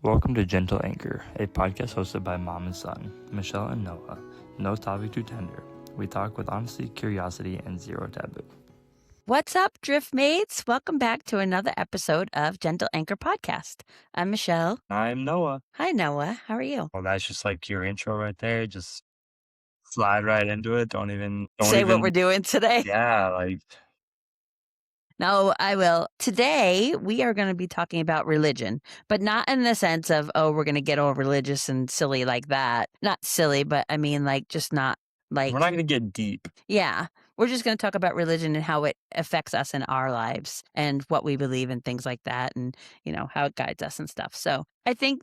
Welcome to Gentle Anchor, a podcast hosted by mom and son, Michele and Noah. No topic too tender. We talk with honesty, curiosity, and zero taboo. What's up, Drift Mates? Welcome back to another episode of Gentle Anchor Podcast. I'm Michele. I'm Noah. Hi, Noah. How are you? Well, that's just like your intro right there. Just slide right into it. Don't even What we're doing today. Yeah, like No, I will. Today, we are going to be talking about religion, but not in the sense of, we're going to get all religious and silly like that. Not silly, but I mean, like, just not like. we're not going to get deep. Yeah. We're just going to talk about religion and how it affects us in our lives and what we believe and things like that and, how it guides us and stuff. So I think,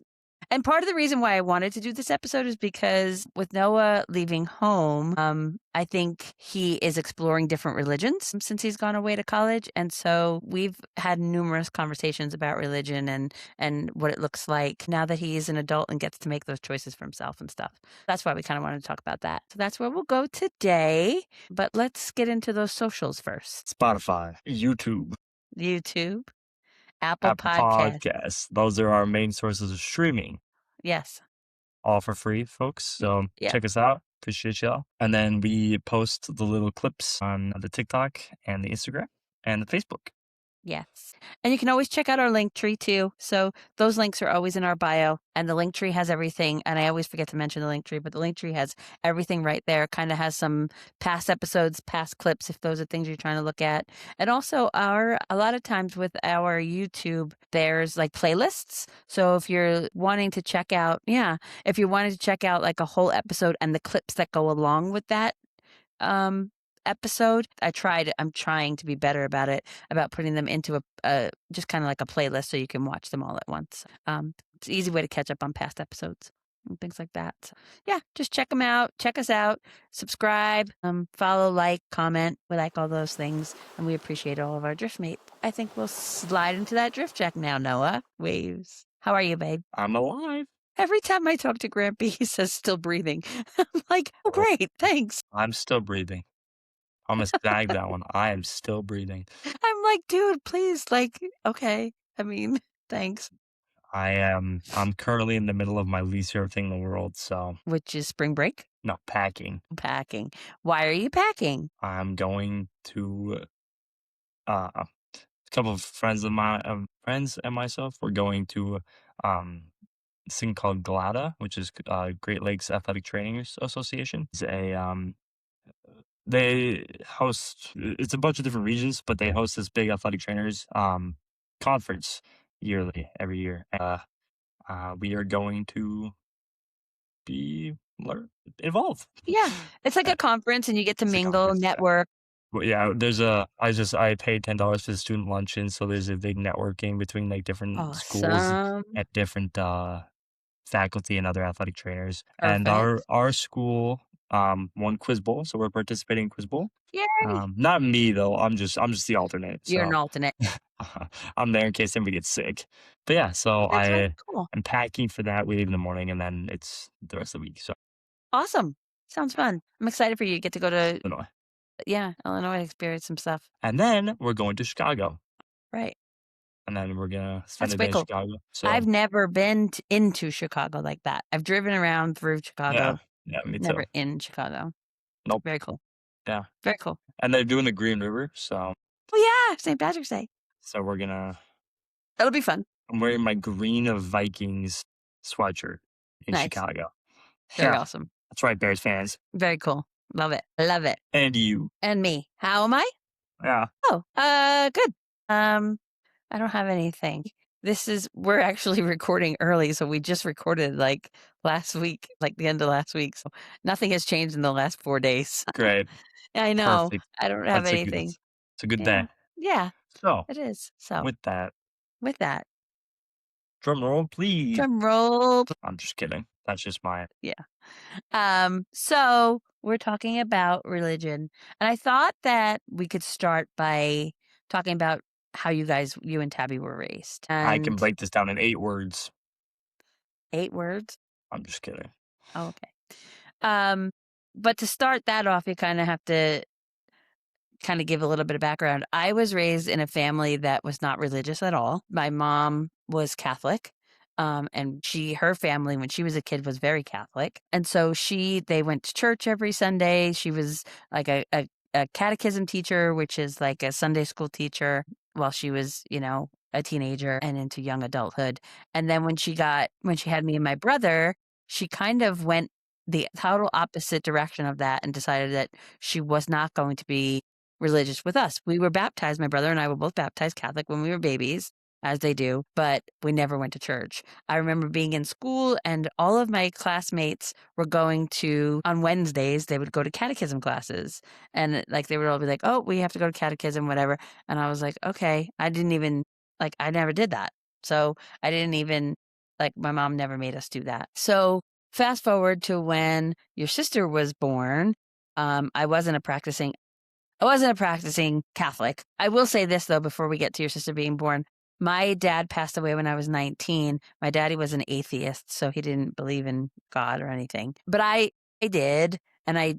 and part of the reason why I wanted to do this episode is because with Noah leaving home, I think he is exploring different religions since he's gone away to college. And so we've had numerous conversations about religion and what it looks like now that he is an adult and gets to make those choices for himself and stuff. That's why we kind of wanted to talk about that. So that's where we'll go today. But let's get into those socials first. Spotify, YouTube, Apple Podcasts. Those are our main sources of streaming. Yes. All for free, folks. So check us out. Appreciate y'all. And then we post the little clips on the TikTok and the Instagram and the Facebook. Yes. And you can always check out our link tree too. So those links are always in our bio and the link tree has everything. And I always forget to mention the link tree, but the link tree has everything right there. Kind of has some past episodes, past clips, if those are things you're trying to look at. And also a lot of times with our YouTube, there's like playlists. So if you're wanting to check out, like a whole episode and the clips that go along with that, episode, I'm trying to be better about it, about putting them into a just kind of like a playlist so you can watch them all at once. It's an easy way to catch up on past episodes and things like that. So, just check them out. Check us out. Subscribe, follow, like, comment. We like all those things and we appreciate all of our drift mates. I think we'll slide into that drift check now, Noah. Waves. How are you, babe? I'm alive. Every time I talk to Grampy, he says still breathing. I'm like, oh, great, thanks. I'm still breathing. I'm going to snag that one. I am still breathing. I'm like, dude, please, okay. I mean, thanks. I'm currently in the middle of my least favorite thing in the world, so. Which is spring break? No, packing. Packing. Why are you packing? I'm going to, a couple of friends and myself, we're going to, this thing called GLADA, which is Great Lakes Athletic Training Association. It's they host, it's a bunch of different regions, but they host this big athletic trainers conference every year. We are going to be involved. Yeah, it's like a conference and you get to mingle, network. Well, yeah, I paid $10 for the student luncheon, so there's a big networking between like different schools at different faculty and other athletic trainers. Perfect. And our school won Quiz Bowl, so we're participating in Quiz Bowl. Yay! Not me though. I'm just the alternate. You're an alternate. I'm there in case somebody gets sick. But yeah, so I'm packing for that. We leave in the morning, and then it's the rest of the week. So awesome! Sounds fun. I'm excited for you to get to go to Illinois. Yeah, Illinois, experience some stuff. And then we're going to Chicago. Right. And then we're gonna spend a day in Chicago. So I've never been into Chicago like that. I've driven around through Chicago. Yeah, me too. Never in Chicago. Nope. Very cool. Yeah. Very cool. And they're doing the Green River, so. Oh yeah, St. Patrick's Day. So we're gonna. That'll be fun. I'm wearing my Green of Vikings sweatshirt in Chicago. Very awesome. That's right, Bears fans. Very cool. Love it. Love it. And you. And me. How am I? Yeah. Oh, good. I don't have anything. We're actually recording early, so we just recorded like last week, like the end of last week. So nothing has changed in the last 4 days. Great. I know. Perfect. I don't have anything. It's a good day. Yeah. So it is. So with that. Drum roll, please. Drum roll. I'm just kidding. That's just mine. Yeah. So we're talking about religion. And I thought that we could start by talking about how you and Tabby were raised. And I can break this down in 8 words. 8 words? I'm just kidding. Oh, okay. But to start that off, you kind of have to kind of give a little bit of background. I was raised in a family that was not religious at all. My mom was Catholic. And her family, when she was a kid, was very Catholic. And so they went to church every Sunday. She was like a catechism teacher, which is like a Sunday school teacher while she was, a teenager and into young adulthood. And then when she had me and my brother, she kind of went the total opposite direction of that and decided that she was not going to be religious with us. We were baptized. My brother and I were both baptized Catholic when we were babies, as they do, but we never went to church. I remember being in school and all of my classmates were going on Wednesdays, they would go to catechism classes. And like, they would all be like, oh, we have to go to catechism, whatever. And I was like, okay, I never did that. So I didn't even, my mom never made us do that. So fast forward to when your sister was born. I wasn't a practicing Catholic. I will say this, though, before we get to your sister being born. My dad passed away when I was 19. My daddy was an atheist, so he didn't believe in God or anything. But I did. And I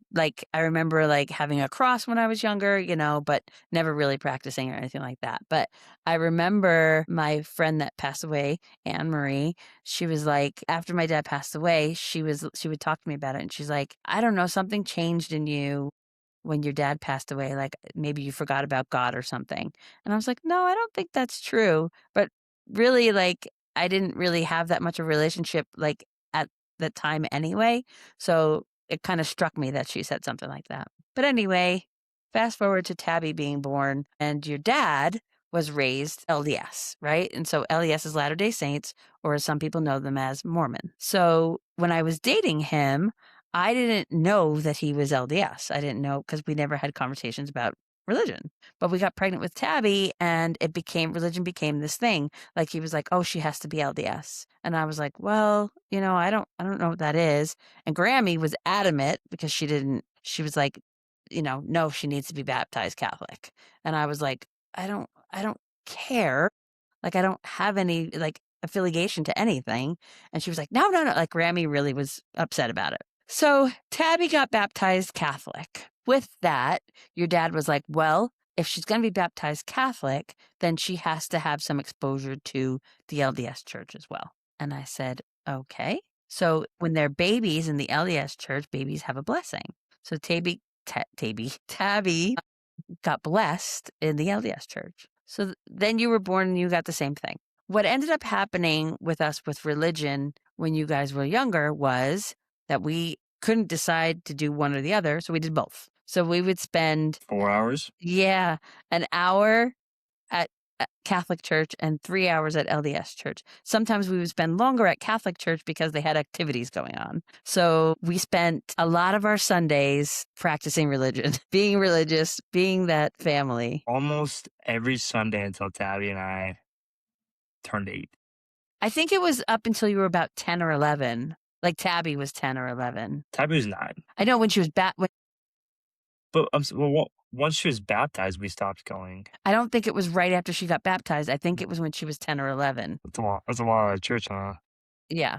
remember having a cross when I was younger, but never really practicing or anything like that. But I remember my friend that passed away, Anne Marie, she was like, after my dad passed away, she would talk to me about it. And she's like, I don't know, something changed in you when your dad passed away, like maybe you forgot about God or something. And I was like, no, I don't think that's true. But really, I didn't really have that much of a relationship at that time anyway. So it kind of struck me that she said something like that. But anyway, fast forward to Tabby being born, and your dad was raised LDS, right? And so LDS is Latter-day Saints, or as some people know them as Mormon. So when I was dating him, I didn't know that he was LDS. I didn't know because we never had conversations about religion. But we got pregnant with Tabby and religion became this thing. Like he was like, oh, she has to be LDS. And I was like, well, I don't know what that is. And Grammy was adamant because she was like, no, she needs to be baptized Catholic. And I was like, I don't care. I don't have any affiliation to anything. And she was like, no. Grammy really was upset about it. So Tabby got baptized Catholic. With that, your dad was like, well, if she's going to be baptized Catholic, then she has to have some exposure to the LDS church as well. And I said, okay. So when they're babies in the LDS church, babies have a blessing. So Tabby got blessed in the LDS church. So then you were born and you got the same thing. What ended up happening with us with religion when you guys were younger was that we couldn't decide to do one or the other, so we did both. So we would spend 4 hours? Yeah, an hour at Catholic church and 3 hours at LDS church. Sometimes we would spend longer at Catholic church because they had activities going on. So we spent a lot of our Sundays practicing religion, being religious, being that family. Almost every Sunday until Tabby and I turned 8. I think it was up until you were about 10 or 11. Like Tabby was 10 or 11. Tabby was 9. I know when she was But once she was baptized, we stopped going. I don't think it was right after she got baptized. I think it was when she was 10 or 11. That's a lot of church, huh? Yeah.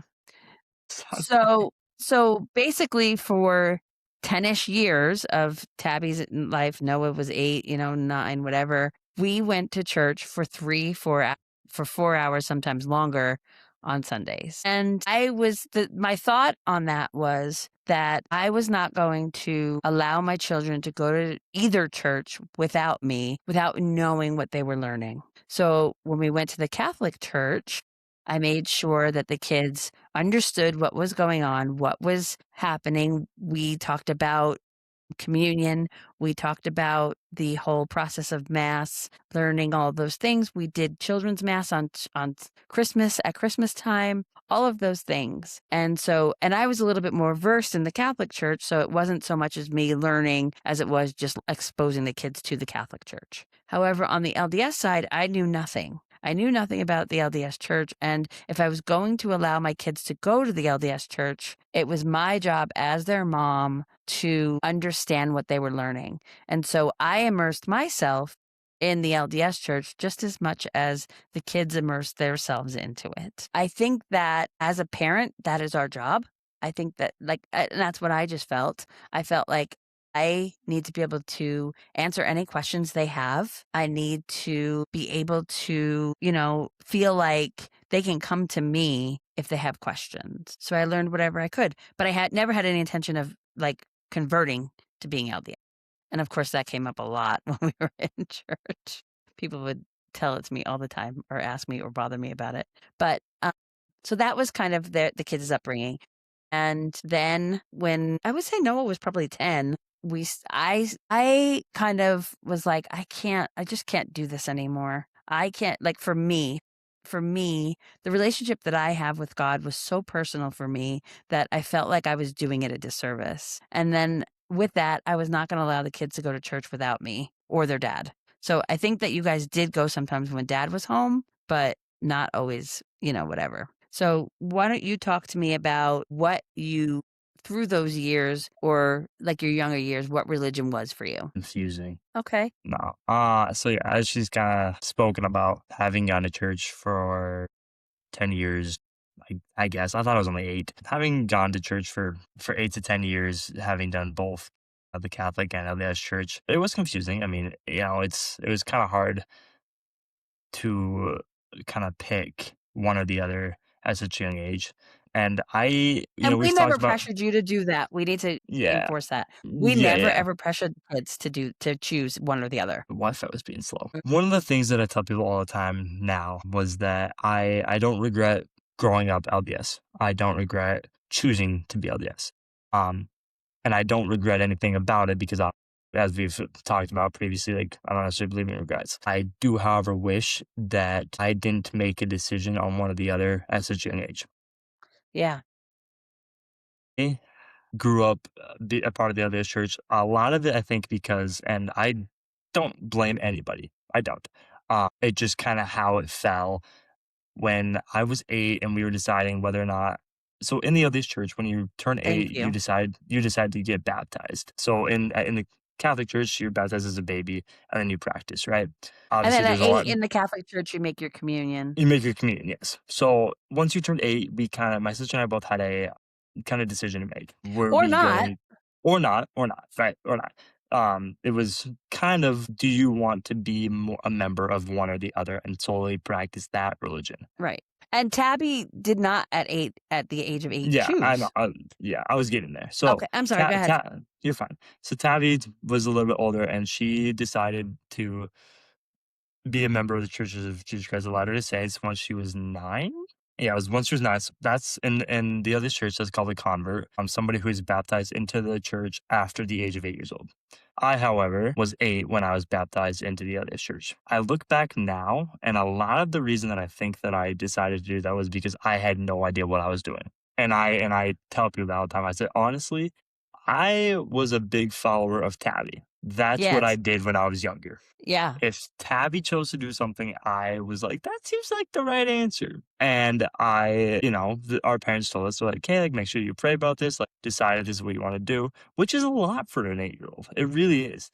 So basically for 10-ish years of Tabby's life, Noah was 8, 9, whatever. We went to church for 4 hours, sometimes longer on Sundays. And my thought on that was that I was not going to allow my children to go to either church without me, without knowing what they were learning. So when we went to the Catholic church, I made sure that the kids understood what was going on, what was happening. We talked about communion. We talked about the whole process of mass, learning all those things. We did children's mass on Christmas, at Christmas time, all of those things. And I was a little bit more versed in the Catholic church, so it wasn't so much as me learning as it was just exposing the kids to the Catholic church. However, on the LDS side, I knew nothing. I knew nothing about the LDS church. And if I was going to allow my kids to go to the LDS church, it was my job as their mom to understand what they were learning. And so I immersed myself in the LDS church just as much as the kids immersed themselves into it. I think that as a parent, that is our job. I think that and that's what I just felt. I felt like I need to be able to answer any questions they have. I need to be able to, feel like they can come to me if they have questions. So I learned whatever I could, but I had never had any intention of like converting to being LDS. And of course, that came up a lot when we were in church. People would tell it to me all the time or ask me or bother me about it. But so that was kind of the kids' upbringing. And then when I would say Noah was probably 10, I kind of was like, I just can't do this anymore. I can't, like, for me, the relationship that I have with God was so personal for me that I felt like I was doing it a disservice. And then with that, I was not going to allow the kids to go to church without me or their dad. So I think that you guys did go sometimes when dad was home, but not always, whatever. So why don't you talk to me about what you, through those years or like your younger years, what religion was for you? Confusing. Okay. No. So yeah, as she's kinda spoken about having gone to church for 10 years, I guess. I thought it was only 8. Having gone to church for 8 to 10 years, having done both the Catholic and LDS church, it was confusing. I mean, it was kinda hard to kinda pick one or the other at such a young age. And And we we've talked never about. pressured you to do that. We need to Yeah. enforce that. We Yeah, never yeah. ever pressured kids to choose one or the other. The Wi-Fi was being slow. One of the things that I tell people all the time now was that I don't regret growing up LDS. I don't regret choosing to be LDS. Um, and I don't regret anything about it because as we've talked about previously, like I don't necessarily believe in regrets. I do, however, wish that I didn't make a decision on one or the other at such a young age. Yeah. I grew up be a part of the LDS church. A lot of it, I think, because, and I don't blame anybody. I don't. It just kind of how it fell when I was 8 and we were deciding whether or not. So in the LDS church, when you turn Thank 8, you. you decide to get baptized. So in the Catholic Church, you're baptized as a baby and then you practice, right? And Obviously, then at there's a 8 lot. in the Catholic Church, you make your communion. You make your communion, yes. So once you turned 8, my sister and I both had a kind of decision to make. Were Or we not. going, or not, right, or not. It was kind of, do you want to be a member of one or the other and solely practice that religion? Right. And Tabby did not at the age of 8 Yeah, I know. choose. Yeah, I was getting there. So, Okay, I'm sorry, go ahead. you're fine. So Tabby was a little bit older, and she decided to be a member of the Churches of Jesus Christ of Latter-day Saints once she was 9? Yeah, it was once she was 9. So that's in the other church, that's called a convert. Somebody who is baptized into the church after the age of 8 years old. I, however, was 8 when I was baptized into the LDS church. I look back now, and a lot of the reason that I think that I decided to do that was because I had no idea what I was doing. And I tell people that all the time. I said, honestly, I was a big follower of Tabby. That's what I Yes. did when I was younger. Yeah. If Tabby chose to do something, I was like, that seems like the right answer. And our parents told us, like, hey, like, make sure you pray about this, like, decide if this is what you want to do, which is a lot for an 8-year-old. It really is.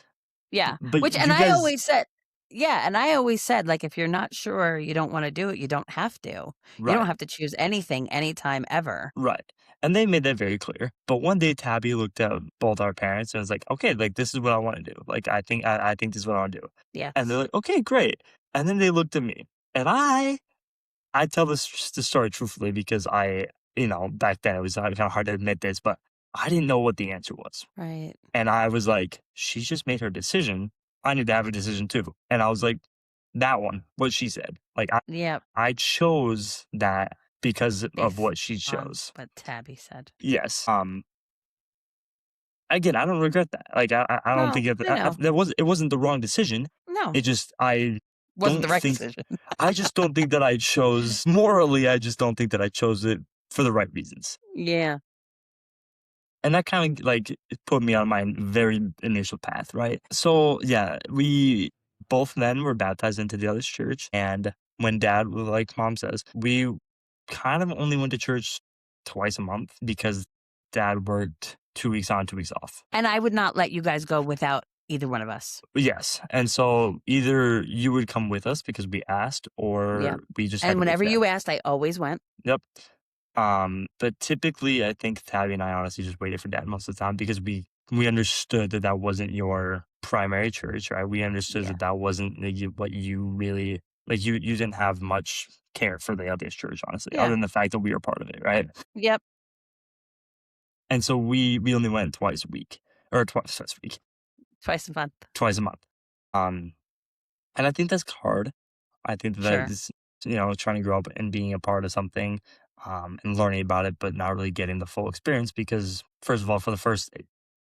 Yeah. But Which and you I guys, always said yeah, and I always said, like, if you're not sure, you don't wanna do it, you don't have to. You don't right, have to choose anything, anytime, ever. right. And they made that very clear. But one day, Tabby looked at both our parents and was like, okay, like, this is what I want to do. Like, I think this is what I want to do. And they're Yes. like, okay, great. And then they looked at me. And I tell this story truthfully because back then it was kind of hard to admit this, but I didn't know what the answer was. Right. And I was like, she just made her decision. I need to have a decision too. And I was like, that one, what she said. Like Yep. I chose that because of Based what she on chose. what Tabby said. Yes. Again, I don't regret that. Like I don't No, think I know. it wasn't the wrong decision. No. It just I Wasn't the don't right think decision. I just don't think that I chose morally. I just don't think that I chose it for the right reasons. Yeah. And that kind of like put me on my very initial path, right? So yeah, we both then were baptized into the other church. And when dad, like mom says, we kind of only went to church twice a month because dad worked 2 weeks on, 2 weeks off. And I would not let you guys go without either one of us. Yes. And so either you would come with us because we asked, Yeah. or we just had And to wait whenever for dad. you asked, I always went. Yep. But typically, I think Tabby and I honestly just waited for dad most of the time because we understood that that wasn't your primary church, right? We understood Yeah. that that wasn't what you really like, you didn't have much care for the LDS church, honestly, other Yeah. than the fact that we were part of it, right? Yep. And so we only went twice a week, or twice a week, Twice a month. twice a month. Um, and I think that's hard. I think that Sure. is, trying to grow up and being a part of something, and learning about it, but not really getting the full experience because, first of all, for the first,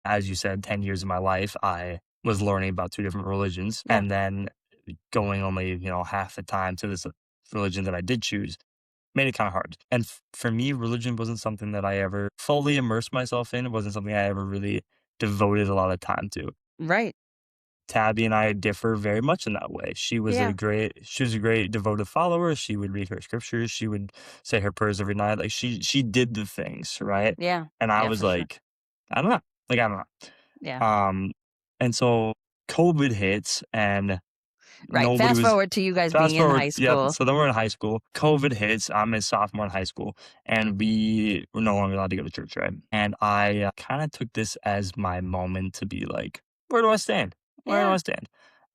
as you said, 10 years of my life, I was learning about two different religions, Yeah. and then going only, half the time to this religion that I did choose made it kind of hard. And for me, religion wasn't something that I ever fully immersed myself in. It wasn't something I ever really devoted a lot of time to. Right. Tabby and I differ very much in that way. Yeah. She was a great devoted follower. She would read her scriptures. She would say her prayers every night. Like she did the things, right? Yeah. And I Yeah, was for sure. like, I don't know. Like I don't Yeah. know. And so COVID hits and Right. nobody Fast was forward to you guys being fast in forward, high yep, school. so then we're in high school. COVID hits, I'm a sophomore in high school, and we were no longer allowed to go to church, right? And I kinda took this as my moment to be like, "Where do I stand? Where do I Yeah. stand?"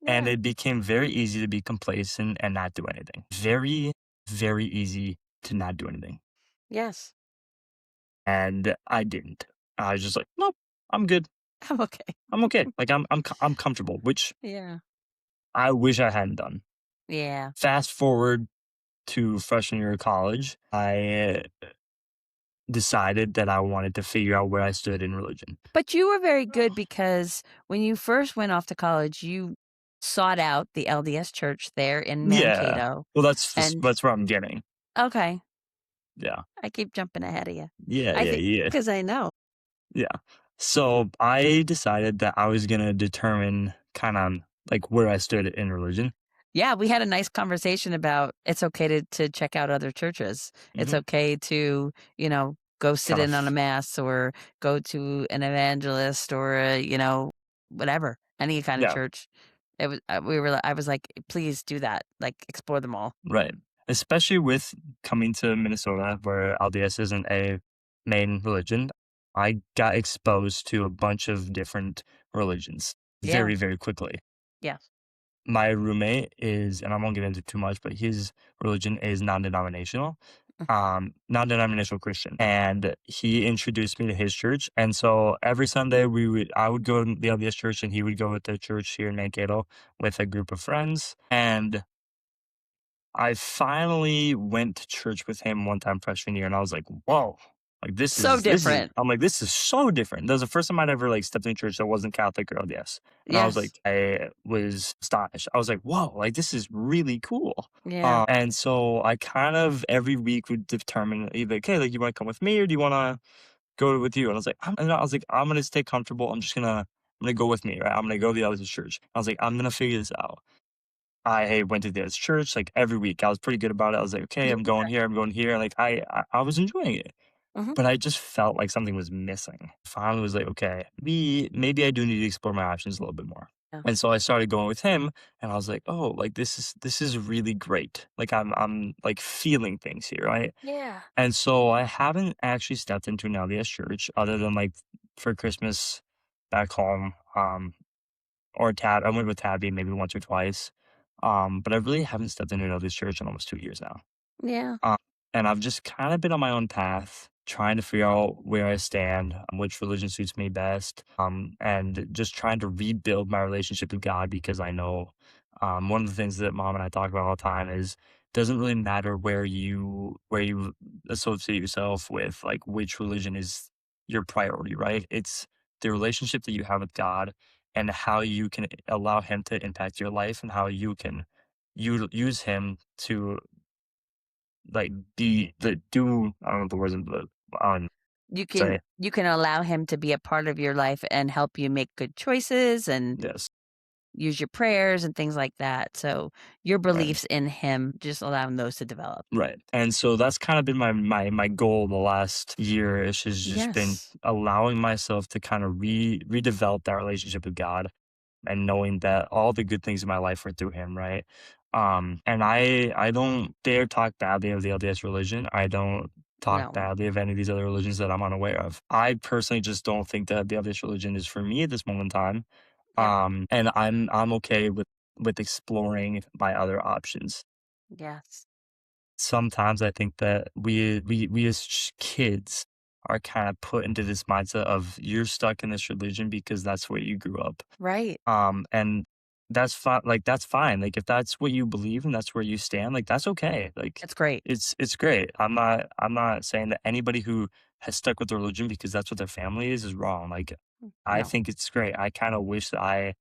And Yeah. it became very easy to be complacent and not do anything. Very, very easy to not do anything, Yes. and I didn't. I was just like, "Nope, I'm good. I'm okay. I'm okay." Like, I'm comfortable, which Yeah. I wish I hadn't done. Yeah. Fast forward to freshman year of college, I decided that I wanted to figure out where I stood in religion. But you were very good because when you first went off to college, you sought out the LDS church there in Yeah. Mankato. Well, And that's where I'm getting. okay, Yeah. I keep jumping ahead of you. Yeah, I yeah, think yeah. because I know. Yeah. So I decided that I was gonna determine kinda like where I stood in religion. Yeah, we had a nice conversation about it's okay to check out other churches. It's Mhm. okay to, go sit Kind in on a of mass or go to an evangelist or, whatever, any kind of yeah, church. It was we were I was like, "Please do that. Like, explore them all." right. Especially with coming to Minnesota where LDS isn't a main religion, I got exposed to a bunch of different religions Yeah. very, very quickly. Yes. My roommate is, and I won't get into too much, but his religion is non-denominational, non-denominational Christian, and he introduced me to his church. And so every Sunday I would go to the LDS church, and he would go with the church here in Mankato with a group of friends. And I finally went to church with him one time freshman year, and I was like, "Whoa!" Like So this is. different. I'm like, "This is so different." That was the first time I'd ever like stepped in church that wasn't Catholic or LDS, and I was Yes. like, I was astonished. I was like, "Whoa!" Like this is really cool. Yeah. And so I kind of every week would determine either, okay, like you want to come with me or do you want to go with you? And I was like, I'm gonna stay comfortable. I'm gonna go with me, right? I'm gonna go to the LDS church. I was like, I'm gonna figure this out. I went to this church like every week. I was pretty good about it. I was like, okay, You I'm going here, I'm going here. Like I was enjoying it. Mhm. But I just felt like something was missing. Finally was like, okay, maybe I do need to explore my options a little bit more. Yeah. And so I started going with him and I was like, oh, like this is really great. Like I'm like feeling things here, right? Yeah. And so I haven't actually stepped into an LDS church other than like for Christmas back home. Or I went with Tabby maybe once or twice. But I really haven't stepped into another church in almost 2 years now. Yeah. Um, and I've just kind of been on my own path, trying to figure out where I stand, which religion suits me best, and just trying to rebuild my relationship with God because I know one of the things that mom and I talk about all the time is doesn't really matter where you associate yourself with, like which religion is your priority, right? It's the relationship that you have with God and how you can allow Him to impact your life and how you can use Him to like, the do I don't know the words, but, You can say you can allow him to be a part of your life and help you make good choices and yes, use your prayers and things like that. So your right, beliefs in him, just allowing those to develop. right, and so that's kinda been my goal the last year-ish has just been Yes. allowing myself to kinda redevelop that relationship with God and knowing that all the good things in my life are through him, right? And I don't dare talk badly of the LDS religion. I don't talk No. badly of any of these other religions that I'm unaware of. I personally just don't think that the LDS religion is for me at this moment in time. Yeah. And I'm okay with exploring my other options. Yes. Sometimes I think that we as kids are kind of put into this mindset of you're stuck in this religion because that's where you grew up. Right. And that's fine. Like that's fine. Like if that's what you believe and that's where you stand, like that's okay. Like It's great. it's great. I'm not saying that anybody who has stuck with the religion because that's what their family is wrong. Like I No. think it's great. I kind of wish that I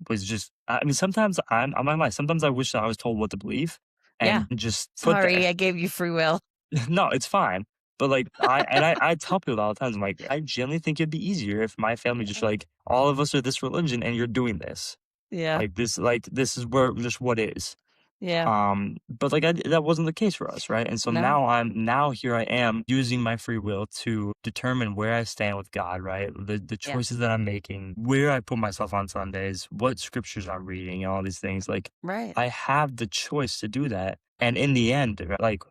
was just I mean, sometimes I'm not gonna lie, sometimes I wish that I was told what to believe Yeah. and just put Sorry, there. I gave you free will. No, it's fine. But, like, I tell people all the time, I'm like, "I genuinely think it'd be easier if my family just Yeah. like, all of us are this religion and you're doing this. Yeah. Like, this is where just what is." Yeah. But, like, that wasn't the case for us, right? And so No. now here I am using my free will to determine where I stand with God, right? The Yeah. choices that I'm making, where I put myself on Sundays, what scriptures I'm reading, and all these things, like, Right. I have the choice to do that, and in the end, like,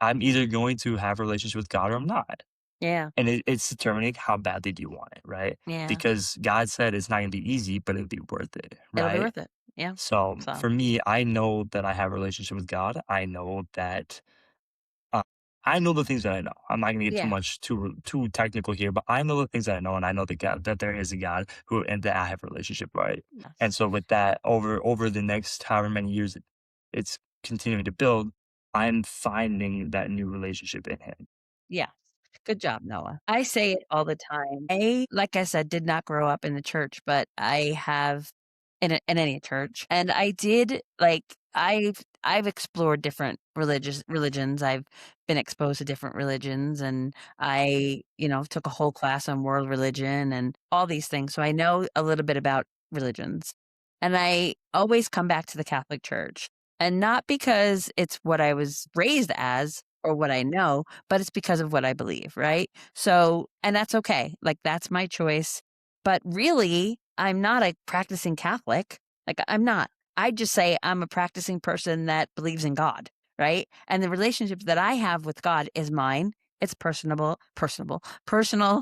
I'm either going to have a relationship with God or I'm not. Yeah. And it's determining how badly do you want it, right? Yeah. Because God said it's not gonna be easy, but it'll be worth it, It'll be right? worth it. Yeah. So So, for me, I know that I have a relationship with God. I know that uh, I know the things that I know. I'm not gonna get yeah. too technical here, but I know the things that I know, and I know that God that there is a God who and that I have a relationship, right? And Yes. so with that, over the next however many years it's continuing to build, I'm finding that new relationship in Him. Yeah. Good job, Noah. I say it all the time. Like I said, did not grow up in the church, but I have in any church. And I did like I've explored different religions. I've been exposed to different religions and took a whole class on world religion and all these things. So I know a little bit about religions. And I always come back to the Catholic Church. And not because it's what I was raised as or what I know, but it's because of what I believe, right? So, and that's okay. Like, that's my choice. But really, I'm not a practicing Catholic. Like, I'm not. I just say I'm a practicing person that believes in God, right? And the relationship that I have with God is mine. It's personal,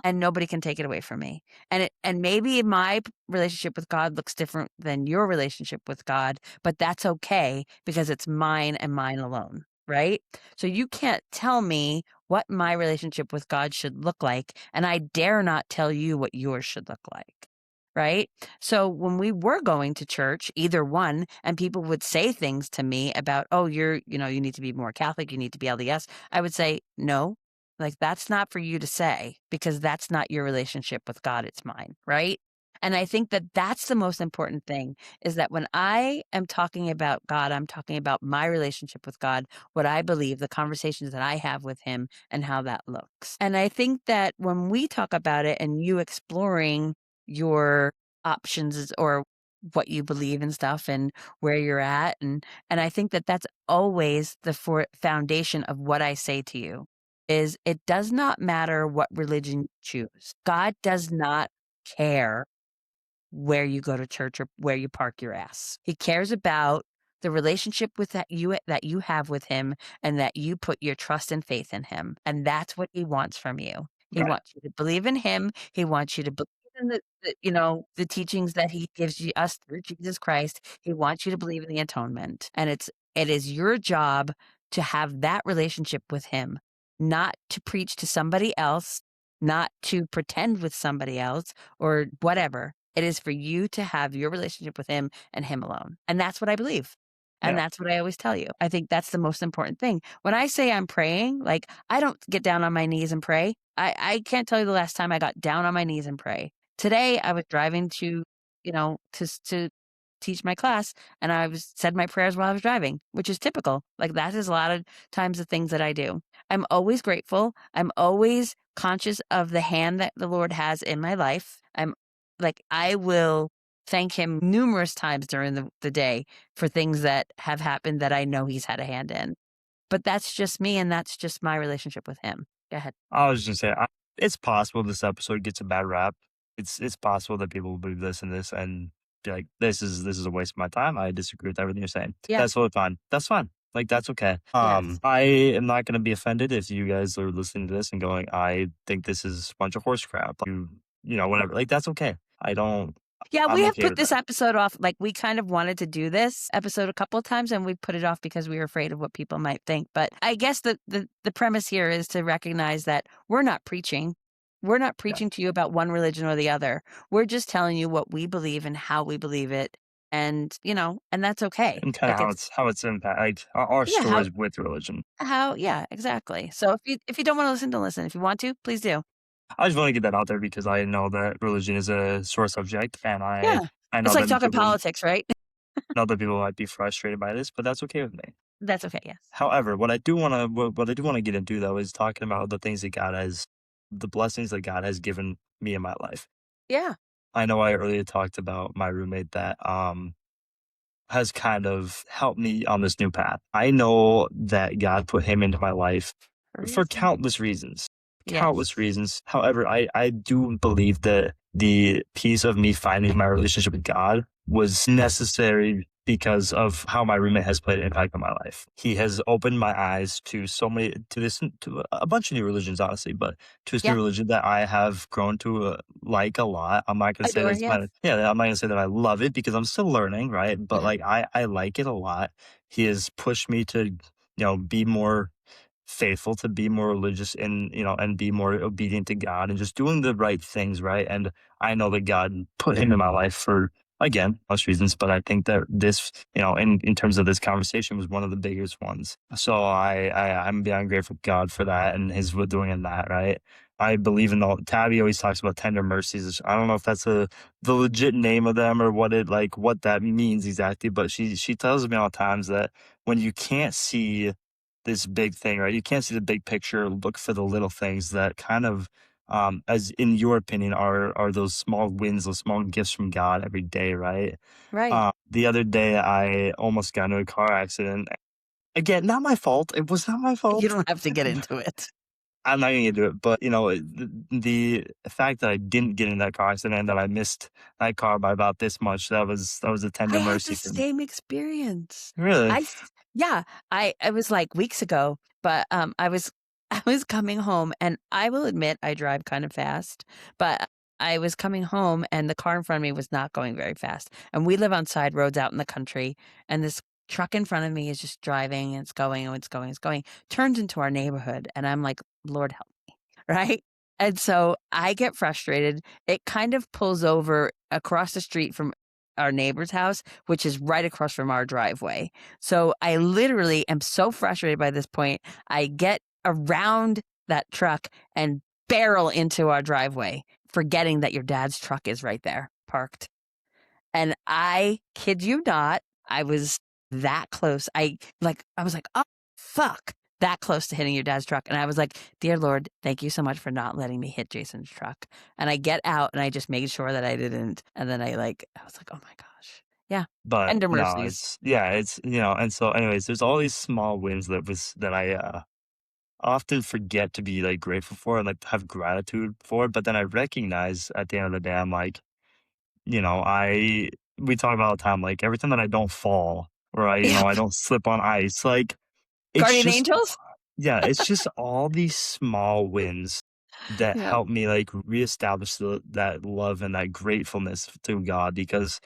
and nobody can take it away from me. And maybe my relationship with God looks different than your relationship with God, but that's okay because it's mine and mine alone, right? So you can't tell me what my relationship with God should look like, and I dare not tell you what yours should look like. Right. So when we were going to church, either one, and people would say things to me about, oh, you need to be more Catholic, you need to be LDS, I would say, no, like that's not for you to say because that's not your relationship with God. It's mine. Right. And I think that that's the most important thing is that when I am talking about God, I'm talking about my relationship with God, what I believe, the conversations that I have with Him, and how that looks. And I think that when we talk about it and you exploring your or what you believe and stuff and where you're at and I think that that's always the foundation of what I say to you is it does not matter what religion you choose. God does not care where you go to church or where you park your ass. He cares about the relationship with that you have with him and that you put your trust and faith in him. And that's what he wants from you. He Right. wants you to believe in him. He wants you to believe in the teachings that he gives you us through Jesus Christ. He wants you to believe in the atonement. And it is your job to have that relationship with him, not to preach to somebody else, not to pretend with somebody else or whatever. It is for you to have your relationship with him and him alone. And that's what I believe. And Yeah. that's what I always tell you. I think that's the most important thing. When I say I'm praying, like I don't get down on my knees and pray. I can't tell you the last time I got down on my knees and pray. Today I was driving to teach my class and said my prayers while I was driving, which is typical. Like that is a lot of times the things that I do. I'm always grateful. I'm always conscious of the hand that the Lord has in my life. I will thank him numerous times during the day for things that have happened that I know he's had a hand in. But that's just me and that's just my relationship with him. Go ahead. I was just gonna say, it's possible this episode gets a bad rap. It's possible that people will believe this and this and be like, "This is a waste of my time. I disagree with everything you're saying." Yeah. That's totally fine. That's fine. Like, that's okay. Yes. I am not gonna be offended if you guys are listening to this and going, "I think this is a bunch of horse crap." Whatever. Like, that's okay. Yeah, we I'm have okay put with this that. episode off, like, we kind of wanted to do this episode a couple of times, and we put it off because we were afraid of what people might think, but I guess the premise here is to recognize that we're not preaching. We're not Yeah, preaching to you about one religion or the other. We're just telling you what we believe and how we believe it, and, and that's okay. and kinda Like, it's how it's impact like, our yeah, how stories with religion. yeah, exactly. So if you don't wanna listen, don't listen. If you want to, please do. I just wanna get that out there because I know that religion is a sore subject, and Yeah. I It's know like that talking people politics, right? might be frustrated by this, but that's okay with me. That's okay, yes. However, what I do wanna get into, though, is talking about the blessings that God has given me in my life. Yeah. I know I earlier talked about my roommate that, has kind of helped me on this new path. I know that God put him into my life For a for reason. countless reasons, countless Yes. reasons. However, I do believe that the piece of me finding my relationship with God was necessary because of how my roommate has played an impact on my life. He has opened my eyes to to a bunch of new religions, honestly, but to this new Yeah. religion that I have grown to like a lot. I'm not gonna say that Adore, it's yes. I'm not gonna say that I love it because I'm still learning, right? But Mhm. like I like it a lot. He has pushed me to, be more faithful, to be more religious and, and be more obedient to God and just doing the right things, right? And I know that God put him in my life for, again, most reasons, but I think that this, in terms of this conversation was one of the biggest ones. So I'm beyond grateful to God for that and his doing in that, right? I believe in Tabby always talks about tender mercies. I don't know if that's the legit name of them or what that means exactly, but she tells me all the times that when you can't see this big thing, right? You can't see the big picture. Look for the little things that kind of, as in your opinion, are those small wins, those small gifts from God every day, right? Right. The other day, I almost got into a car accident. Again, not my fault. It was not my You fault. don't have to get into it. I'm not gonna do it, but the fact that I didn't get in that car accident and that I missed that car by about this much, that was a I tender had the mercy for me. same experience. Really? Yeah, it was, like, weeks ago, but, I was I was coming home, and I will admit I drive kind of fast, but I was coming home, and the car in front of me was not going very fast, and we live on side roads out in the country, and this truck in front of me is just driving, and it's going, and it's going, it's going, turns into our neighborhood, and I'm like, "Lord help." Right? And so I get frustrated. It kind of pulls over across the street from our neighbor's house, which is right across from our driveway. So I literally am so frustrated by this point. I get around that truck and barrel into our driveway, forgetting that your dad's truck is right there parked. And I kid you not, I was that close. I was like, "Oh, fuck," that close to hitting your dad's truck, and I was like, "Dear Lord, thank you so much for not letting me hit Jason's truck." And I get out, and I just made sure that I didn't, and then I was like, "Oh my gosh." Yeah. But Tender no, mercies. and so anyways, there's all these small wins that I often forget to be like grateful for and like have gratitude for. But then I recognize at the end of the day, I'm like, I we talk about all the time, like every time that I don't fall or Yep. I don't slip on ice, like it's Guardian just angels? yeah, it's just all these small wins that Yep. help me like reestablish that love and that gratefulness to God because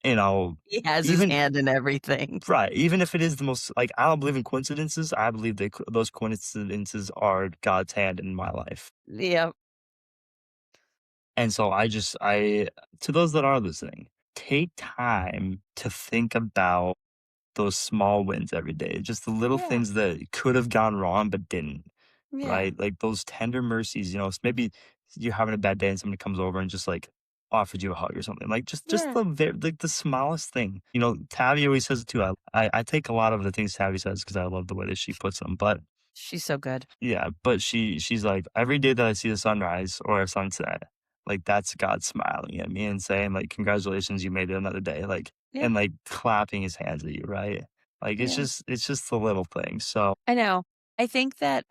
you know He has his even hand in everything. right, even if it is the most like, I don't believe in coincidences, I believe that those coincidences are God's hand in my life. Yep. And so I to those that are listening, take time to think about those small wins every day, just the little Yeah. things that could have gone wrong but didn't, Yeah. right? Like those tender mercies, maybe you're having a bad day and somebody comes over and just like offered you a hug or something. Like just Yeah. like the smallest thing. Tabby always says it too. I take a lot of the things Tabby says because I love the way that she puts them. But She's so good. yeah, but she's like every day that I see the sunrise or a sunset, like that's God smiling at me and saying like congratulations, you made it another day. Like Yeah. and like clapping his hands at you, right? Like Yeah. it's just the little things. So I know. I think that,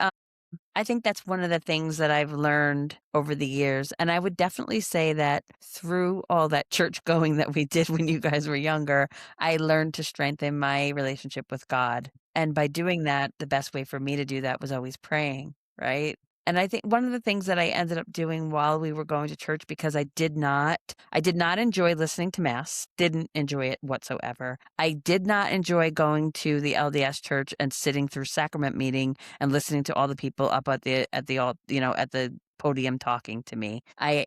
I think that's one of the things that I've learned over the years, and I would definitely say that through all that church going that we did when you guys were younger, I learned to strengthen my relationship with God, and by doing that, the best way for me to do that was always praying, right? And I think one of the things that I ended up doing while we were going to church, because I did not enjoy listening to mass, didn't enjoy it whatsoever. I did not enjoy going to the LDS church and sitting through sacrament meeting and listening to all the people up at the podium talking to me. I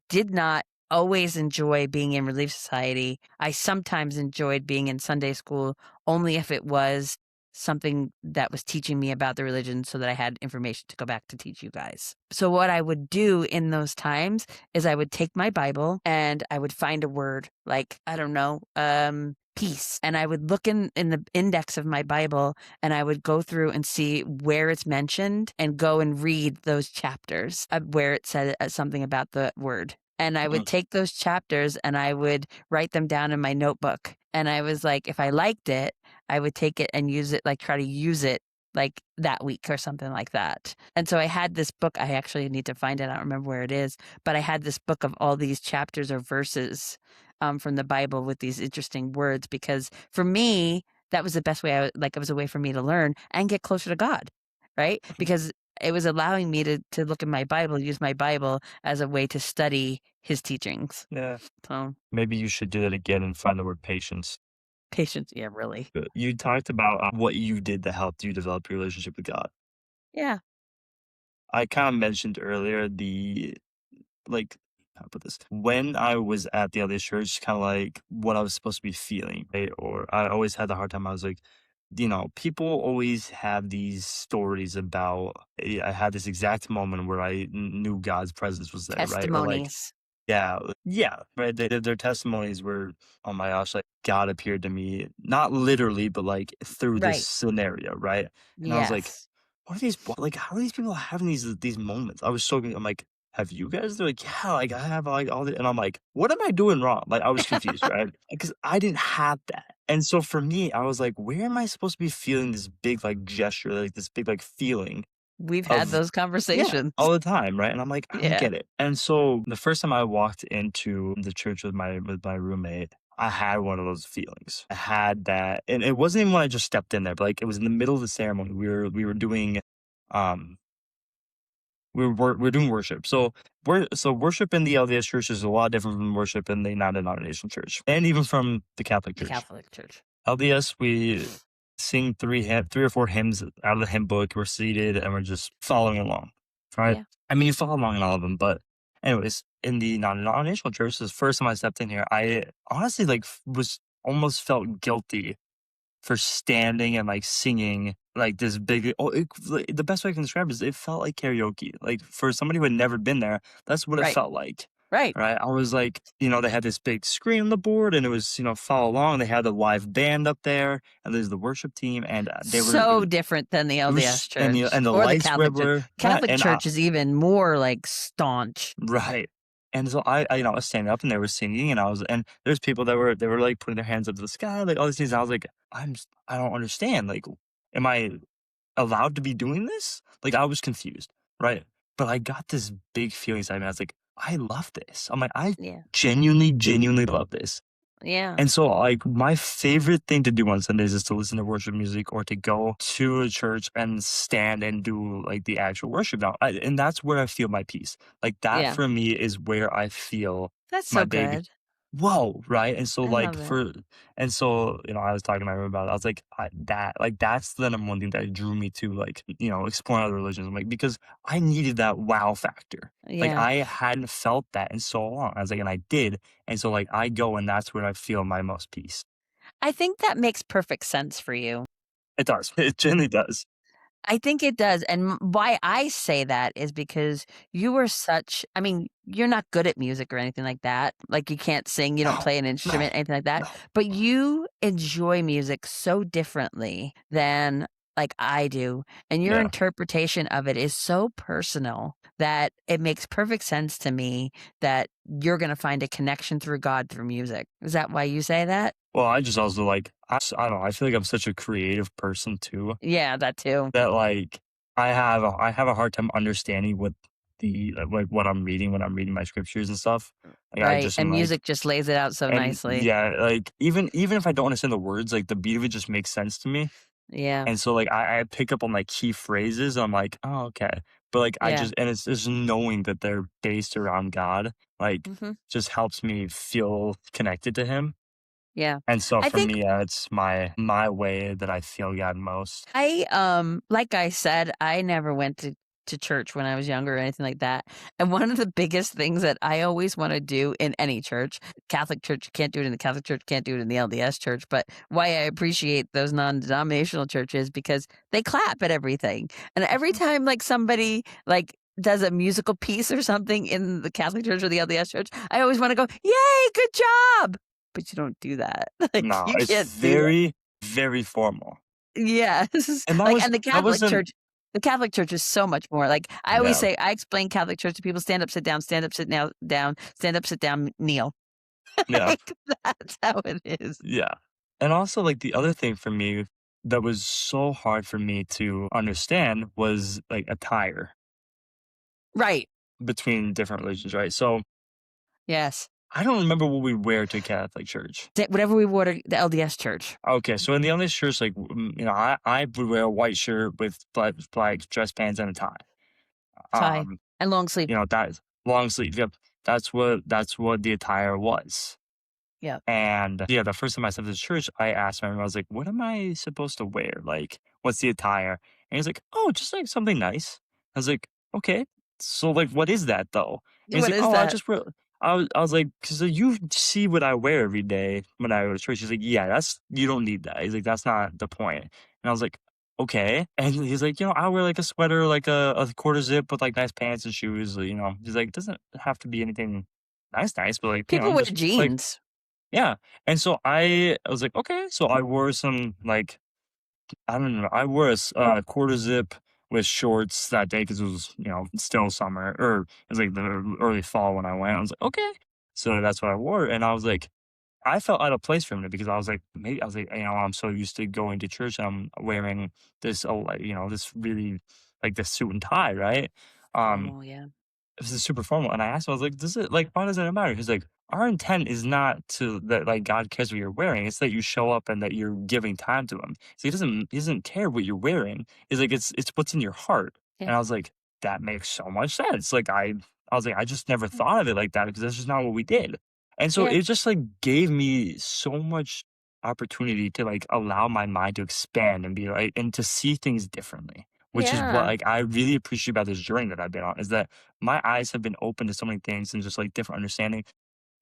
did not always enjoy being in Relief Society. I sometimes enjoyed being in Sunday school only if it was something that was teaching me about the religion so that I had information to go back to teach you guys. So what I would do in those times is I would take my Bible and I would find a word like, I don't know, peace. And I would look in the index of my Bible and I would go through and see where it's mentioned and go and read those chapters where it said something about the word. And I would take those chapters and I would write them down in my notebook. And I was like, if I liked it, I would take it and use it, like try to use it like that week or something like that. And so I had this book. I actually need to find it. I don't remember where it is, but I had this book of all these chapters or verses from the Bible with these interesting words, because for me, that was the best way. It was a way for me to learn and get closer to God, right? Because it was allowing me to look in my Bible, use my Bible as a way to study his teachings. Yeah. So Maybe you should do that again and find the word patience. patience, yeah, really. You talked about what you did that helped you develop your relationship with God. Yeah. I kind of mentioned earlier like, how to put this? When I was at the LDS church, kind of like what I was supposed to be feeling, right? Or I always had the hard time. I was like, people always have these stories about, I had this exact moment where I knew God's presence was there, right? Or like, Testimonies. yeah, yeah, right. Their testimonies were, oh my gosh, like God appeared to me, not literally, but like through this Right. scenario, right? And I was like, Yes. what are these? Like, how are these people having these moments? I was so, I'm like, have you guys? They're like, yeah, like I have like all the, and I'm like, what am I doing wrong? Like I was confused, right? Because I didn't have that, and so for me, I was like, where am I supposed to be feeling this big like gesture, like this big like feeling? We've had Of those Yeah, conversations. all the time, right? And I'm like, I don't Yeah. get it. And so the first time I walked into the church with my roommate, I had one of those feelings. I had that, and it wasn't even when I just stepped in there, but like it was in the middle of the ceremony. We were doing, um, we were doing worship. So worship in the LDS church is a lot different from worship in the non-denominational church, and even from the Catholic The Church. Catholic Church. LDS, we sing three or four hymns out of the hymn book. We're seated and we're just following along, right? Yeah. I mean, you follow along in all of them, but anyways, in the non-denominational church, this first time I stepped in here, I honestly like was almost felt guilty for standing and like singing like this big. Like, the best way I can describe it is it felt like karaoke. Like for somebody who had never been there, that's what it Right. felt like. Right. Right. I was like, they had this big screen on the board and it was, follow along. They had the live band up there and there's the worship team and So different than the it LDS was, and, Church and the or the lights were Catholic Church. everywhere. Right. Catholic Church is even more like staunch. Right. And so I was standing up and they were singing and there's people they were like putting their hands up to the sky, like all these things. And I was like, I don't understand. Like, am I allowed to be doing this? Like, I was confused. Right. But I got this big feeling inside me. I was like, I love this. I'm like, I Yeah. genuinely love this. Yeah. And so, like, my favorite thing to do on Sundays is to listen to worship music or to go to a church and stand and do, like, the actual worship now. And that's where I feel my peace. Like, that Yeah. for me is where I feel That's my so big good. whoa, right? And so, I like, love it. I was talking to my room about it. I was like, that's the number one thing that drew me to, like, exploring other religions. I'm like, because I needed that wow factor. Like, Yeah. I hadn't felt that in so long. I was like, and I did. And so, like, I go and that's where I feel my most peace. I think that makes perfect sense for you. It does. It genuinely does. I think it does, and why I say that is because you are I mean, you're not good at music or anything like that, like, you can't sing, you don't No, play an no, instrument, anything like that, no. but you enjoy music so differently than, like, I do, and your Yeah. interpretation of it is so personal that it makes perfect sense to me that you're gonna find a connection through God through music. Is that why you say that? Well, I just also, like, I don't know. I feel like I'm such a creative person too. Yeah, that too. That, like, I have a hard time understanding what what I'm reading when I'm reading my scriptures and stuff. Like, I Right, just am and like music just lays it out so and nicely. yeah, like, even if I don't understand the words, like, the beat of it just makes sense to me, Yeah. and so, like, I pick up on, like, key phrases, I'm like, "Oh, okay." but, like, I Yeah. just and it's just knowing that they're based around God, like, Mhm. just helps me feel connected to him, Yeah. and so I for think me, it's my way that I feel God most. like I said, I never went to church when I was younger or anything like that. And one of the biggest things that I always want to do in any church, Catholic church, you can't do it in the Catholic church, can't do it in the LDS church, but why I appreciate those non-denominational churches because they clap at everything. And every Mhm. time like somebody like does a musical piece or something in the Catholic church or the LDS church, I always want to go, "Yay, good job." But you don't do that. Like No, you it's can't do that. very, very formal, Yes. and Like, and that wasn't The Catholic Church is so much more, like, I always yeah, say I explain Catholic Church to people, stand up, sit now down, stand up, sit down, kneel. yeah, Like, that's how it is. yeah, and also, like, the other thing for me that was so hard for me to understand was, like, attire Right. between different religions, right? So, Yes. I don't remember what we wear to Catholic church. Whatever we wore to the LDS church. Okay, so in the LDS church, like, I would wear a white shirt with black dress pants and a tie. Tie Um, and long sleeve. that is long sleeve, yep. That's what the attire was. Yep. And yeah, the first time I stepped to church, I asked my I was like, "What am I supposed to wear? Like, what's the attire?" And he's like, "Oh, just like something nice." I was like, "Okay, so like, what is that though?" And he's What like, is "Oh, I that? just wear." I was like, "Cause you see what I wear every day when I go to church." He's like, "Yeah, that's you don't need that." He's like, "That's not the point." And I was like, "Okay." And he's like, I wear like a sweater, like a quarter zip with like nice pants and shoes. He's like, it doesn't have to be anything nice, but like People wear just like." jeans. Yeah, and so I was like, "Okay." So I wore some, like, I don't know, I wore quarter zip with shorts that day because it was, still summer, or it was, like, the early fall when I went. I was like, "Okay." So that's what I wore, and I was like I felt out of place from it because I was like, maybe I was like, I'm so used to going to church, and I'm wearing this, like, this really, like, this suit and tie, right? Um Formal, yeah. This is super formal, and I asked him, I was like, "Does it like, why does it matter?" He's like, "Our intent is not to that, like, God cares what you're wearing, it's that you show up and that you're giving time to him." So he doesn't care what you're wearing. He's like, "It's what's in your heart." Yeah. And I was like, "That makes so much sense." Like, I was like, "I just never thought of it like that because that's just not what we did." And so Yeah. it just, like, gave me so much opportunity to, like, allow my mind to expand and be like and to see things differently, which is what, Yeah. like, I really appreciate about this journey that I've been on, is that my eyes have been open to so many things and just like different understanding.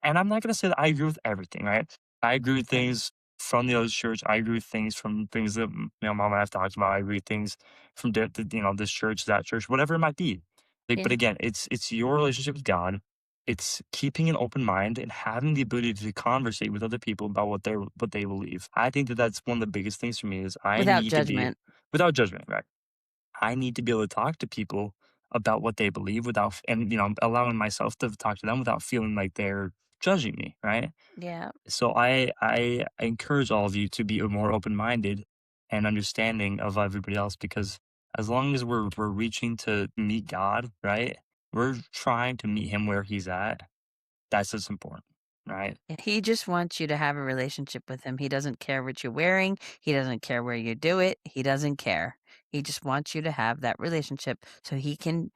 And I'm not gonna say that I agree with everything, right? I agree with Right. things from the other church. I agree with things from things that mom and I've talked about. I agree with things from this church, that church, whatever it might be. Like, but Yeah. again, it's your relationship with God. It's keeping an open mind and having the ability to conversate with other people about what they believe. I think that that's one of the biggest things for me is I Without need to be judgment. without judgment, right? I need to be able to talk to people about what they believe without and, allowing myself to talk to them without feeling like they're judging me, right? Yeah. So I encourage all of you to be more open-minded and understanding of everybody else because as long as we're reaching to meet God, right? We're trying to meet him where he's at. That's what's important, right? Yeah, he just wants you to have a relationship with him. He doesn't care what you're wearing. He doesn't care where you do it. He doesn't care. He just wants you to have that relationship so he can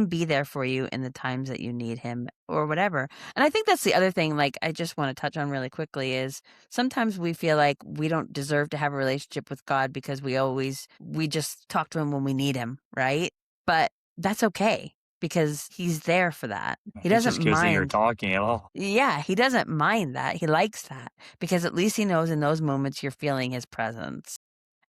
be there for you in the times that you need him or whatever. And I think that's the other thing like I just want to touch on really quickly is sometimes we feel like we don't deserve to have a relationship with God because we just talk to him when we need him, right? But that's okay because he's there for that. He He doesn't just cares that you're mind. talking at all. Yeah, he doesn't mind that. He likes that because at least he knows in those moments you're feeling his presence,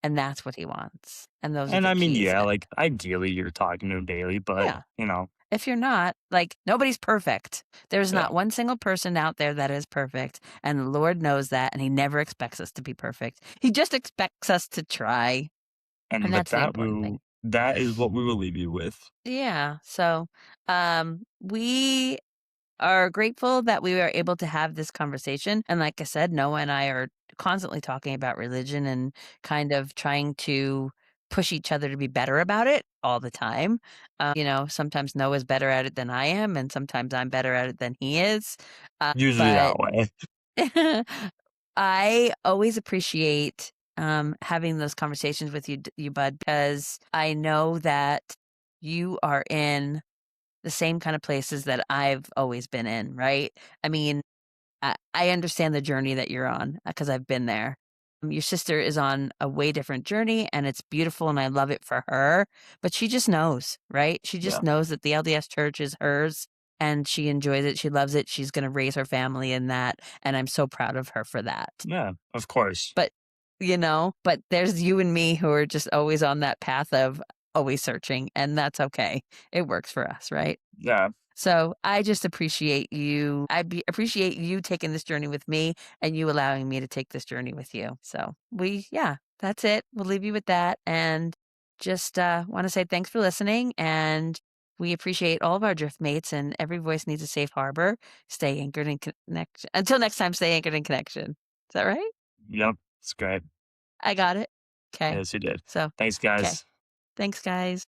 and that's what he wants, and those are And the I mean, keys. yeah, like ideally you're talking to him daily, but Yeah, if you're not, like, nobody's perfect. There's yeah. not one single person out there that is perfect, and the Lord knows that, and he never expects us to be perfect. He just expects us to try, and And with that's the that, important thing. that is what we will leave you with. Yeah, so, we are grateful that we were able to have this conversation. And like I said, Noah and I are constantly talking about religion and kind of trying to push each other to be better about it all the time. Sometimes Noah's better at it than I am, and sometimes I'm better at it than he is. Usually But that way. I always appreciate having those conversations with you, Bud, because I know that you are in the same kind of places that I've always been in, right? I mean, I understand the journey that you're on because I've been there. Your sister is on a way different journey and it's beautiful and I love it for her, but she just knows, right? She just Yeah. knows that the LDS church is hers and she enjoys it. She loves it. She's going to raise her family in that. And I'm so proud of her for that. Yeah, of course. But, but there's you and me who are just always on that path of always searching, and that's okay. It works for us, right? Yeah. So I just appreciate you. Appreciate you taking this journey with me and you allowing me to take this journey with you. So yeah, that's it. We'll leave you with that. And just want to say thanks for listening. And we appreciate all of our drift mates and every voice needs a safe harbor. Stay anchored in connection. Until next time, stay anchored in connection. Is that right? Yep. It's great. I got it. Okay. Yes, you did. So, Thanks, okay. guys. Thanks, guys.